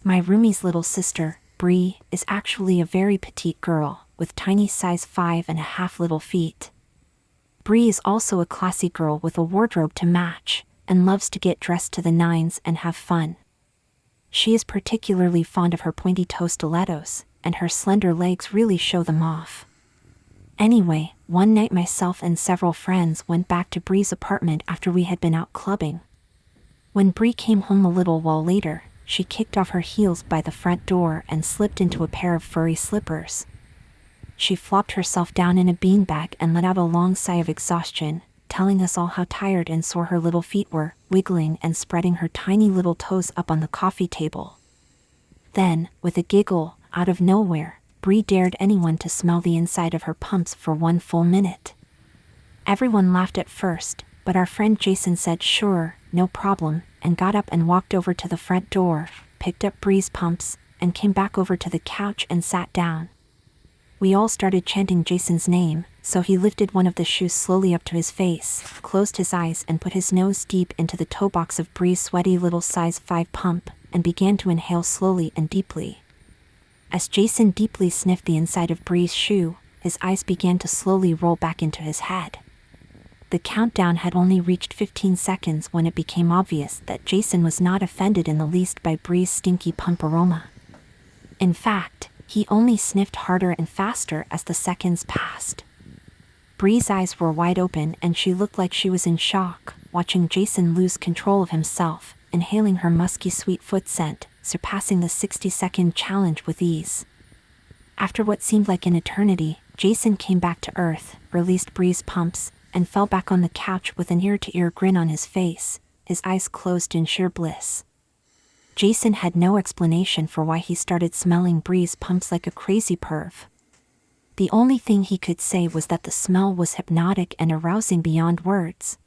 My roomie's little sister, Bree, is actually a very petite girl, with tiny size 5.5 little feet. Bree is also a classy girl with a wardrobe to match, and loves to get dressed to the nines and have fun. She is particularly fond of her pointy-toe stilettos, and her slender legs really show them off. Anyway, one night myself and several friends went back to Bree's apartment after we had been out clubbing. When Bree came home a little while later, she kicked off her heels by the front door and slipped into a pair of furry slippers. She flopped herself down in a beanbag and let out a long sigh of exhaustion, telling us all how tired and sore her little feet were, wiggling and spreading her tiny little toes up on the coffee table. Then, with a giggle, out of nowhere, Bree dared anyone to smell the inside of her pumps for 1 full minute. Everyone laughed at first, but our friend Jason said sure, no problem, and got up and walked over to the front door, picked up Bree's pumps, and came back over to the couch and sat down. We all started chanting Jason's name, so he lifted one of the shoes slowly up to his face, closed his eyes and put his nose deep into the toe box of Bree's sweaty little size 5 pump, and began to inhale slowly and deeply. As Jason deeply sniffed the inside of Bree's shoe, his eyes began to slowly roll back into his head. The countdown had only reached 15 seconds when it became obvious that Jason was not offended in the least by Bree's stinky pump aroma. In fact, he only sniffed harder and faster as the seconds passed. Bree's eyes were wide open and she looked like she was in shock, watching Jason lose control of himself, inhaling her musky sweet foot scent, surpassing the 60-second challenge with ease. After what seemed like an eternity, Jason came back to earth, released Bree's pumps, and fell back on the couch with an ear-to-ear grin on his face, his eyes closed in sheer bliss. Jason had no explanation for why he started smelling Bree's pumps like a crazy perv. The only thing he could say was that the smell was hypnotic and arousing beyond words,